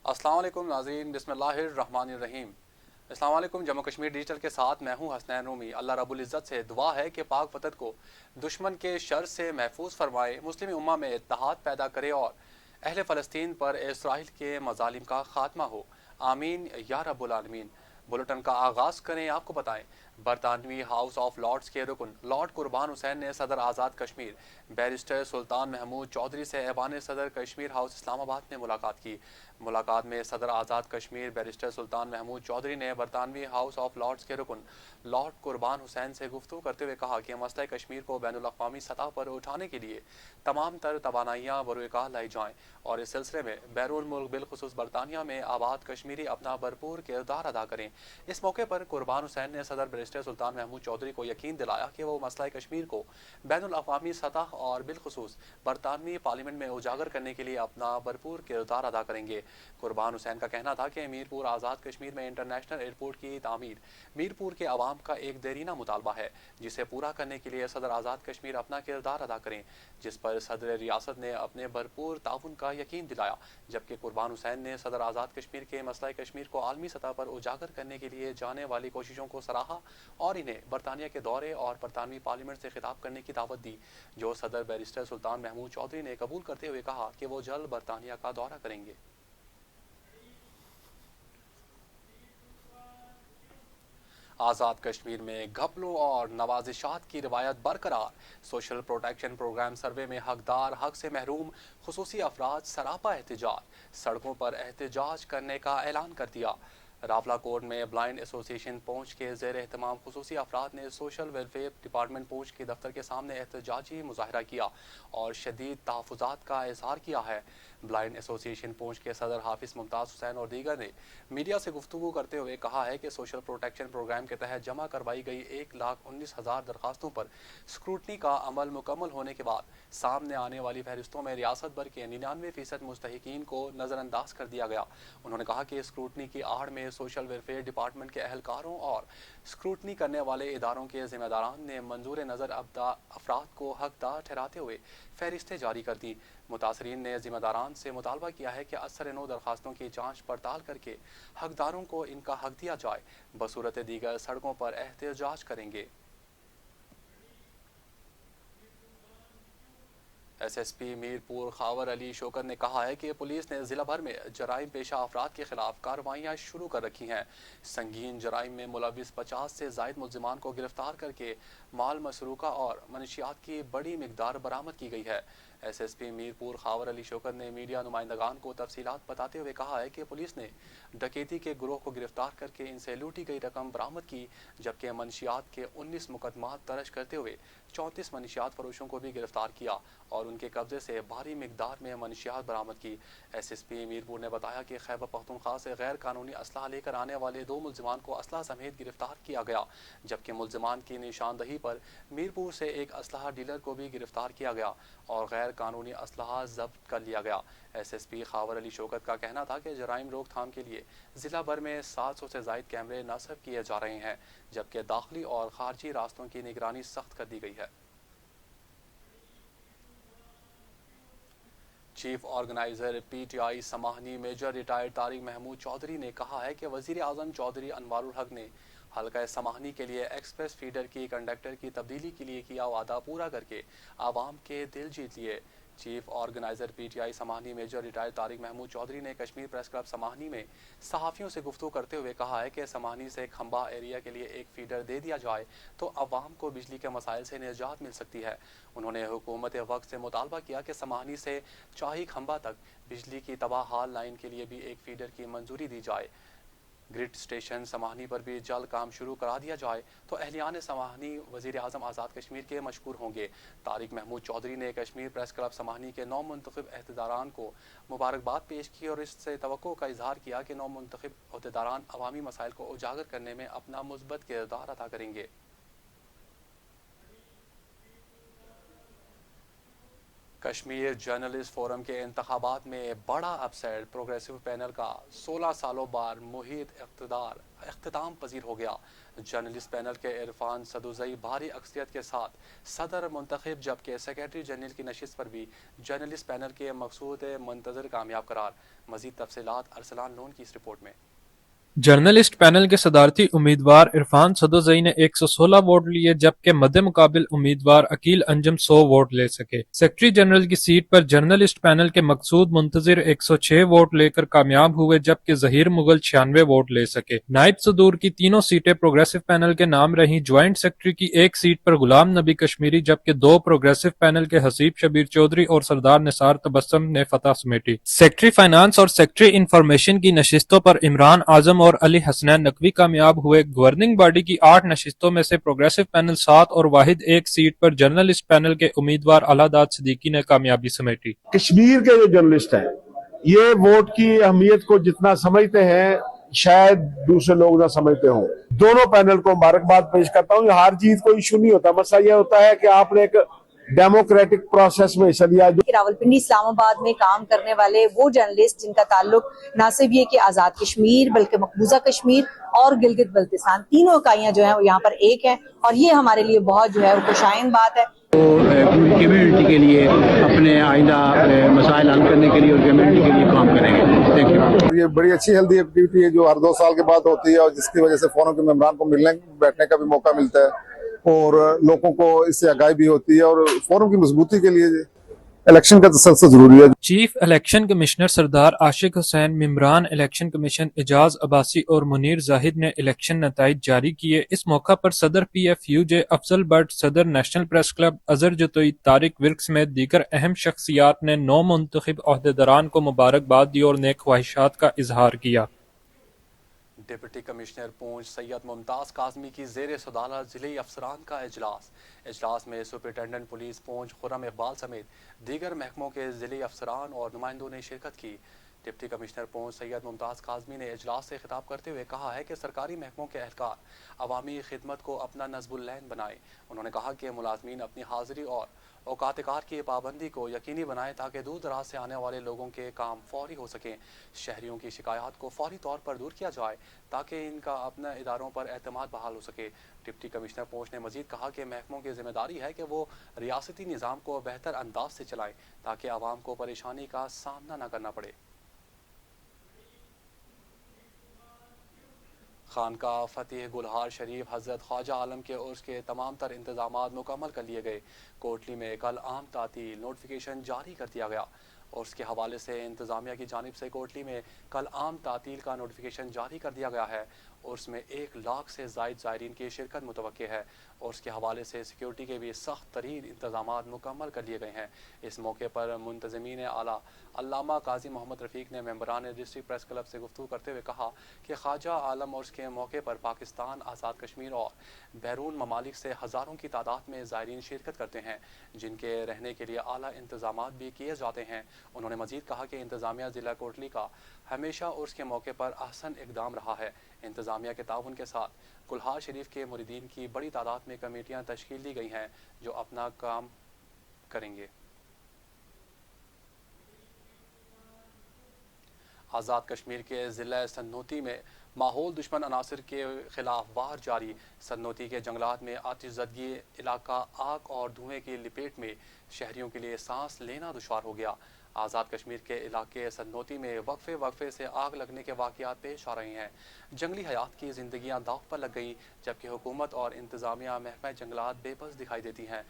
السلام علیکم ناظرین، بسم اللہ الرحمن الرحیم۔ السلام علیکم۔ جموں کشمیر ڈیجیٹل کے ساتھ میں ہوں حسنین رومی۔ اللہ رب العزت سے دعا ہے کہ پاک وطن کو دشمن کے شر سے محفوظ فرمائے، مسلم امہ میں اتحاد پیدا کرے اور اہل فلسطین پر اسرائیل کے مظالم کا خاتمہ ہو، آمین یا رب العالمین۔ بلٹن کا آغاز کریں۔ آپ کو بتائیں، برطانوی ہاؤس آف لارڈز کے رکن لارڈ قربان حسین نے صدر آزاد کشمیر بیرسٹر سلطان محمود چودھری سے ایوان صدر کشمیر ہاؤس اسلام آباد میں ملاقات کی۔ ملاقات میں صدر آزاد کشمیر بیرسٹر سلطان محمود چودھری نے برطانوی ہاؤس آف لارڈز کے رکن لارڈ قربان حسین سے گفتگو کرتے ہوئے کہا کہ مسئلہ کشمیر کو بین الاقوامی سطح پر اٹھانے کے لیے تمام تر توانائیاں بروئے کار لائی جائیں اور اس سلسلے میں بیرون ملک بالخصوص برطانیہ میں آباد کشمیری اپنا بھرپور کردار ادا کریں۔ اس موقع پر قربان حسین نے صدر بیرسٹر سلطان محمود چودھری کو یقین دلایا کہ وہ مسئلہ کشمیر کو بین الاقوامی سطح اور بالخصوص برطانوی پارلیمنٹ میں اجاگر کرنے کے لیے اپنا بھرپور کردار ادا کریں گے۔ قربان حسین کا کہنا تھا کہ میرپور آزاد کشمیر میں انٹرنیشنل ایئرپورٹ کی تعمیر میرپور کے عوام کا ایک دیرینہ مطالبہ ہے، جسے پورا کرنے کے لیے صدر آزاد کشمیر اپنا کردار ادا کریں، جس پر صدر ریاست نے اپنے بھرپور تعاون کا یقین دلایا، جبکہ قربان حسین نے صدر آزاد کشمیر کے مسئلہ کشمیر کو عالمی سطح پر اجاگر کرنے کے لیے جانے والی کوششوں کو سراہا اور انہیں برطانیہ کے دورے اور برطانوی پارلیمنٹ سے خطاب کرنے کی دعوت دی، جو صدر بیرسٹر سلطان محمود چودھری نے قبول کرتے ہوئے کہا کہ وہ جلد برطانیہ کا دورہ کریں گے۔ آزاد کشمیر میں گھپلوں اور نوازشات کی روایت برقرار، سوشل پروٹیکشن پروگرام سروے میں حقدار حق سے محروم خصوصی افراد سراپا احتجاج، سڑکوں پر احتجاج کرنے کا اعلان کر دیا۔ راولہ کوٹ میں بلائنڈ ایسوسی ایشن پونچھ کے زیر اہتمام خصوصی افراد نے سوشل ویلفیئر ڈپارٹمنٹ پونچھ کے دفتر کے سامنے احتجاجی مظاہرہ کیا اور شدید تحفظات کا اظہار کیا ہے۔ بلائنڈ ایسوسی ایشن پونچھ کے صدر حافظ ممتاز حسین اور دیگر نے میڈیا سے گفتگو کرتے ہوئے کہا ہے کہ سوشل پروٹیکشن پروگرام کے تحت جمع کروائی گئی 1,19,000 درخواستوں پر اسکروٹنی کا عمل مکمل ہونے کے بعد سامنے آنے والی فہرستوں میں ریاست بھر کے 99% مستحقین کو نظر انداز کر دیا گیا۔ انہوں نے کہا کہ اسکروٹنی کی آڑ میں سوشل ویلفیئر ڈپارٹمنٹ کے اہلکاروں اور اسکروٹنی کرنے والے اداروں کے ذمہ داران نے منظور نظر افراد کو حقدار ٹھہراتے ہوئے فہرستیں جاری کر دیں۔ متاثرین نے ذمہ داران سے مطالبہ کیا ہے کہ اثر نو درخواستوں کی جانچ پڑتال کر کے حقداروں کو ان کا حق دیا جائے، بصورت دیگر سڑکوں پر احتجاج کریں گے۔ S S P Mirpur Khawar Ali Shaukat نے کہا ہے کہ پولیس نے ضلع بھر میں جرائم پیشہ افراد کے خلاف کارروائیاں شروع کر رکھی ہیں۔ سنگین جرائم میں ملوث 50 سے زائد ملزمان کو گرفتار کر کے مال مسروقہ اور منشیات کی بڑی مقدار برآمد کی گئی ہے۔ S S P Mirpur Khawar Ali Shaukat نے میڈیا نمائندگان کو تفصیلات بتاتے ہوئے کہا ہے کہ پولیس نے ڈکیتی کے گروہ کو گرفتار کر کے ان سے لوٹی گئی رقم برآمد کی، جبکہ منشیات کے 19 مقدمات درج کرتے ہوئے 34 منشیات فروشوں کو بھی گرفتار کیا اور ان کے قبضے سے بھاری مقدار میں منشیات برآمد کی۔ ایس ایس پی میرپور نے بتایا کہ خیبر پختونخوا سے غیر قانونی اسلحہ لے کر آنے والے 2 ملزمان کو اسلحہ سمیت گرفتار کیا گیا، جبکہ ملزمان کی نشاندہی پر میرپور سے ایک اسلحہ ڈیلر کو بھی گرفتار کیا گیا اور غیر قانونی اسلحہ ضبط کر لیا گیا۔ ایس ایس پی خاور علی شوکت کا کہنا تھا کہ جرائم روک تھام کے لیے ضلع بھر میں 700 سے زائد کیمرے نصب کیے جا رہے ہیں، جبکہ داخلی اور خارجی راستوں کی نگرانی سخت کر دی گئی ہے۔ Chief organiser P T I Samahni major retired Tariq Mahmood Chaudhry نے کہا ہے کہ وزیر اعظم چودھری انوار الحق نے حلقہ سماہنی کے لیے ایکسپریس فیڈر کی کنڈکٹر کی تبدیلی کے لیے کیا وعدہ پورا کر کے عوام کے دل جیت لیے۔ Chief organiser P T I Samahni major retired Tariq Mahmood Chaudhry نے کشمیر پریس کلب سماہنی میں صحافیوں سے گفتگو کرتے ہوئے کہا ہے کہ سماہنی سے کھمبا ایریا کے لیے ایک فیڈر دے دیا جائے تو عوام کو بجلی کے مسائل سے نجات مل سکتی ہے۔ انہوں نے حکومت وقت سے مطالبہ کیا کہ سماہنی سے چاہی کھمبا تک بجلی کی تباہ حال لائن کے لیے بھی ایک فیڈر کی منظوری دی جائے۔ گرڈ اسٹیشن سماہنی پر بھی جلد کام شروع کرا دیا جائے تو اہلیان سماہنی وزیر اعظم آزاد کشمیر کے مشکور ہوں گے۔ طارق محمود چودھری نے کشمیر پریس کلب سماہنی کے نو منتخب عہدیداران کو مبارکباد پیش کی اور اس سے توقع کا اظہار کیا کہ نو منتخب عہدیداران عوامی مسائل کو اجاگر کرنے میں اپنا مثبت کردار ادا کریں گے۔ کشمیر جرنلسٹ فورم کے انتخابات میں بڑا اپسیٹ، پروگریسو پینل کا 16 سالوں بعد محیط اختتام پذیر ہو گیا۔ جرنلسٹ پینل کے عرفان صدوزئی بھاری اکثریت کے ساتھ صدر منتخب، جبکہ سیکرٹری جنرل کی نشست پر بھی جرنلسٹ پینل کے مقصود منتظر کامیاب قرار۔ مزید تفصیلات ارسلان لون کی اس رپورٹ میں۔ جرنلسٹ پینل کے صدارتی امیدوار عرفان صدوزئی نے 116 ووٹ لیے، جبکہ مد مقابل امیدوار عقیل انجم 100 ووٹ لے سکے۔ سیکرٹری جنرل کی سیٹ پر جرنلسٹ پینل کے مقصود منتظر 106 ووٹ لے کر کامیاب ہوئے، جبکہ ظہیر مغل 96 ووٹ لے سکے۔ نائب صدور کی تینوں سیٹیں پروگریسو پینل کے نام رہیں۔ جوائنٹ سیکرٹری کی ایک سیٹ پر غلام نبی کشمیری، جبکہ 2 پروگریسو پینل کے حسیب شبیر چودھری اور سردار نثار تبسم نے فتح سمیٹی۔ سیکرٹری فائنانس اور سیکرٹری انفارمیشن کی نشستوں پر عمران اعظم اور علی حسنین نقوی کامیاب ہوئے۔ گورننگ باڈی کی 8 نشستوں میں سے پروگریسو پینل 7 اور واحد ایک سیٹ پر جرنلسٹ پینل کے امیدوار اعلیٰ داد صدیقی نے کامیابی سمیٹی۔ کشمیر کے جو جرنلسٹ ہیں یہ ووٹ کی اہمیت کو جتنا سمجھتے ہیں شاید دوسرے لوگ نہ سمجھتے ہوں۔ دونوں پینل کو مبارکباد پیش کرتا ہوں۔ ہر چیز کوئی ایشو نہیں ہوتا، مسئلہ یہ ہوتا ہے کہ آپ نے ایک ڈیموکریٹک پروسیس میں حصہ لیا۔ راولپنڈی اسلام آباد میں کام کرنے والے وہ جرنلسٹ جن کا تعلق نہ صرف یہ کہ آزاد کشمیر بلکہ مقبوضہ کشمیر اور گلگت بلتستان تینوں اکائیاں جو ہیں وہ یہاں پر ایک ہیں، اور یہ ہمارے لیے بہت جو ہے خوشائند بات ہے۔ پوری کمیونٹی کے لیے اپنے آئندہ مسائل حل کرنے کے لیے اور کمیونٹی کے لیے کام کریں گے۔ Thank you. یہ بڑی اچھی ہیلدی ایکٹیویٹی ہے جو ہر 2 سال کے بعد ہوتی ہے، اور جس کی وجہ سے فورم کے ممبران کو ملنے بیٹھنے کا بھی موقع ملتا ہے اور لوگوں کو اس سے آگاہی بھی ہوتی ہے، اور فورم کی مضبوطی کے لیے الیکشن کا تسلسل ضروری ہے۔ چیف الیکشن کمشنر سردار عاشق حسین، ممبران الیکشن کمیشن اعجاز عباسی اور منیر زاہد نے الیکشن نتائج جاری کیے۔ اس موقع پر صدر P F U J Afzal Butt, صدر national press club Azhar Jatoi, Tariq Virk سمیت دیگر اہم شخصیات نے نو منتخب عہدیداران کو مبارکباد دی اور نیک خواہشات کا اظہار کیا۔ ڈپٹی کمشنر پونچھ سید ممتاز کاظمی کی زیر صدارت ضلعی افسران کا اجلاس میں سپرنٹینڈنٹ پولیس پونچھ خرم اقبال سمیت دیگر محکموں کے ضلعی افسران اور نمائندوں نے شرکت کی۔ ڈپٹی کمشنر پونچھ سید ممتاز کاظمی نے اجلاس سے خطاب کرتے ہوئے کہا ہے کہ سرکاری محکموں کے اہلکار عوامی خدمت کو اپنا نصب العین بنائیں۔ انہوں نے کہا کہ ملازمین اپنی حاضری اور اوقات کار کی پابندی کو یقینی بنائیں تاکہ دور دراز سے آنے والے لوگوں کے کام فوری ہو سکیں۔ شہریوں کی شکایات کو فوری طور پر دور کیا جائے تاکہ ان کا اپنے اداروں پر اعتماد بحال ہو سکے۔ ڈپٹی کمشنر پونچھ نے مزید کہا کہ محکموں کی ذمہ داری ہے کہ وہ ریاستی نظام کو بہتر انداز سے چلائیں تاکہ عوام کو پریشانی کا سامنا نہ کرنا پڑے۔ خانقاہ فتح گلہار شریف حضرت خواجہ عالم کے عرس کے تمام تر انتظامات مکمل کر لیے گئے۔ کوٹلی میں کل عام تعطیل نوٹیفیکیشن جاری کر دیا گیا۔ عرس کے حوالے سے انتظامیہ کی جانب سے کوٹلی میں کل عام تعطیل کا نوٹیفیکیشن جاری کر دیا گیا ہے۔ عرس میں 1 لاکھ سے زائد زائرین کی شرکت متوقع ہے۔ عرس کے حوالے سے سیکیورٹی کے بھی سخت ترین انتظامات مکمل کر لیے گئے ہیں۔ اس موقع پر منتظمین اعلیٰ علامہ قاضی محمد رفیق نے ممبران ڈسٹرکٹ پریس کلب سے گفتگو کرتے ہوئے کہا کہ خواجہ عالم عرس کے موقع پر پاکستان، آزاد کشمیر اور بیرون ممالک سے ہزاروں کی تعداد میں زائرین شرکت کرتے ہیں، جن کے رہنے کے لیے اعلیٰ انتظامات بھی کیے جاتے ہیں۔ انہوں نے مزید کہا کہ انتظامیہ ضلع کوٹلی کا ہمیشہ عرس کے موقع پر احسن اقدام رہا ہے۔ انتظامیہ کے تعاون کے ساتھ گلہار شریف کے مریدین کی بڑی تعداد میں کمیٹیاں تشکیل دی گئی ہیں جو اپنا کام کریں گے۔ آزاد کشمیر کے ضلع سنوتی میں ماحول دشمن عناصر کے خلاف وار جاری۔ سنوتی کے جنگلات میں آتش زدگی علاقہ آگ اور دھوئیں کی لپیٹ میں شہریوں کے لیے سانس لینا دشوار ہو گیا۔ آزاد کشمیر کے علاقے سنوتی میں وقفے سے آگ لگنے کے واقعات پیش آ رہے ہیں۔ جنگلی حیات کی زندگیاں داؤ پر لگ گئی، جبکہ حکومت اور انتظامیہ محکمہ جنگلات بے بس دکھائی دیتی ہیں۔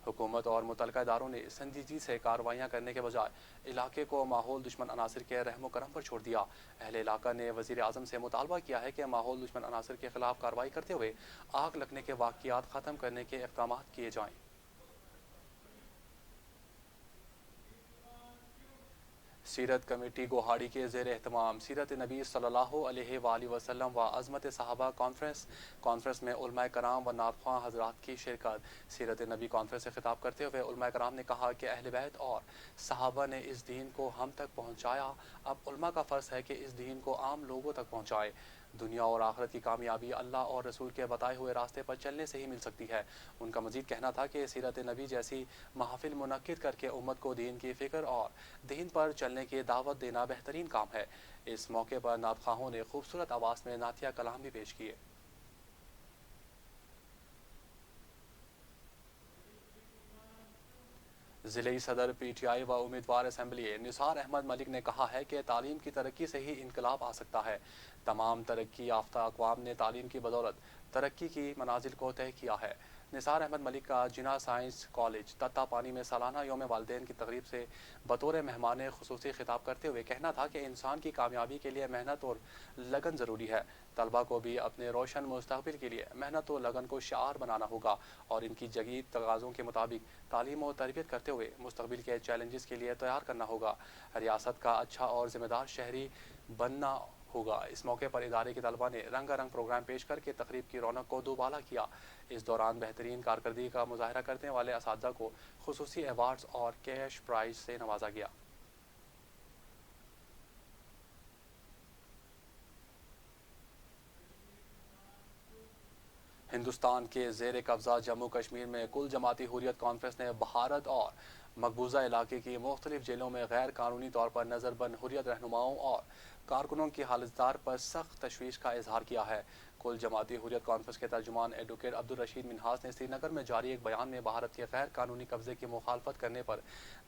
حکومت اور متعلقہ اداروں نے سنجیدگی سے کارروائیاں کرنے کے بجائے علاقے کو ماحول دشمن عناصر کے رحم و کرم پر چھوڑ دیا۔ اہل علاقہ نے وزیر اعظم سے مطالبہ کیا ہے کہ ماحول دشمن عناصر کے خلاف کارروائی کرتے ہوئے آگ لگنے کے واقعات ختم کرنے کے اقدامات کیے جائیں۔ سیرت کمیٹی گوہاڑی کے زیر اہتمام سیرت نبی صلی اللہ علیہ وآلہ وسلم و عظمت صحابہ کانفرنس میں علماء کرام و نعت خواں حضرات کی شرکت۔ سیرت نبی کانفرنس سے خطاب کرتے ہوئے علماء کرام نے کہا کہ اہل بیت اور صحابہ نے اس دین کو ہم تک پہنچایا، اب علماء کا فرض ہے کہ اس دین کو عام لوگوں تک پہنچائے۔ دنیا اور آخرت کی کامیابی اللہ اور رسول کے بتائے ہوئے راستے پر چلنے سے ہی مل سکتی ہے۔ ان کا مزید کہنا تھا کہ سیرت نبی جیسی محافل منعقد کر کے امت کو دین کی فکر اور دین پر چلنے کی دعوت دینا بہترین کام ہے۔ اس موقع پر نعت خواہوں نے خوبصورت آواز میں نعتیہ کلام بھی پیش کیے۔ ضلعی صدر پی ٹی آئی و امیدوار اسمبلی نثار احمد ملک نے کہا ہے کہ تعلیم کی ترقی سے ہی انقلاب آ سکتا ہے۔ تمام ترقی یافتہ اقوام نے تعلیم کی بدولت ترقی کی منازل کو طے کیا ہے۔ نثار احمد ملک کا جناح سائنس کالج تتا پانی میں سالانہ یوم والدین کی تقریب سے بطور مہمان خصوصی خطاب کرتے ہوئے کہنا تھا کہ انسان کی کامیابی کے لیے محنت اور لگن ضروری ہے۔ طلبہ کو بھی اپنے روشن مستقبل کے لیے محنت و لگن کو شعار بنانا ہوگا اور ان کی جدید تقاضوں کے مطابق تعلیم و تربیت کرتے ہوئے مستقبل کے چیلنجز کے لیے تیار کرنا ہوگا۔ ریاست کا اچھا اور ذمہ دار شہری بننا ہوگا۔ اس موقع پر ادارے کے طلبہ نے رنگا رنگ پروگرام پیش کر کے تقریب کی رونق کو دوبالا کیا۔ اس دوران بہترین کارکردگی کا مظاہرہ کرنے والے اساتذہ کو خصوصی ایوارڈز اور کیش پرائز سے نوازا گیا۔ ہندوستان کے زیر قبضہ جموں کشمیر میں کل جماعتی حریت کانفرنس نے بھارت اور مقبوضہ علاقے کی مختلف جیلوں میں غیر قانونی طور پر نظر بند حریت رہنماؤں اور کارکنوں کی حالتدار پر سخت تشویش کا اظہار کیا ہے۔ کل جماعتی حریت کانفرنس کے ترجمان ایڈوکیٹ عبدالرشید منہاس نے سری نگر میں جاری ایک بیان میں بھارت کے غیر قانونی قبضے کی مخالفت کرنے پر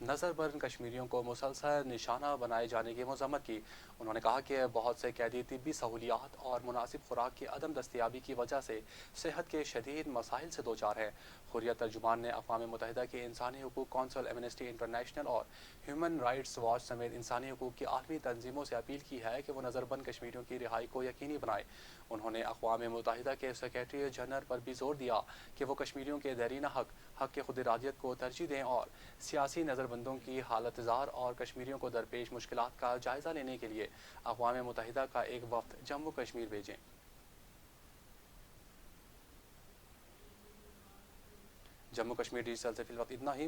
نظر بند کشمیریوں کو مسلسل نشانہ بنائے جانے کی مذمت کی۔ انہوں نے کہا کہ بہت سے قیدی طبی سہولیات اور مناسب خوراک کی عدم دستیابی کی وجہ سے صحت کے شدید مسائل سے دوچار ہیں۔ حریت ترجمان نے اقوام متحدہ کی انسانی حقوق کونسل، ایمنسٹی انٹرنیشنل اور ہیومن رائٹس واچ سمیت انسانی حقوق کی عالمی تنظیموں سے اپیل کی ہے کہ وہ نظر بند کشمیریوں کی رہائی کو یقینی بنائے۔ انہوں نے اقوام متحدہ کے سیکریٹری جنرل پر بھی زور دیا کہ وہ کشمیریوں کے دیرینہ حق کے خود ارادیت کو ترجیح دیں اور سیاسی نظر بندوں کی حالت زار اور کشمیریوں کو درپیش مشکلات کا جائزہ لینے کے لیے اقوام متحدہ کا ایک وفد جموں کشمیر بھیجیں۔ جموں کشمیر ڈیجیٹل سے فی الوقت اتنا ہی۔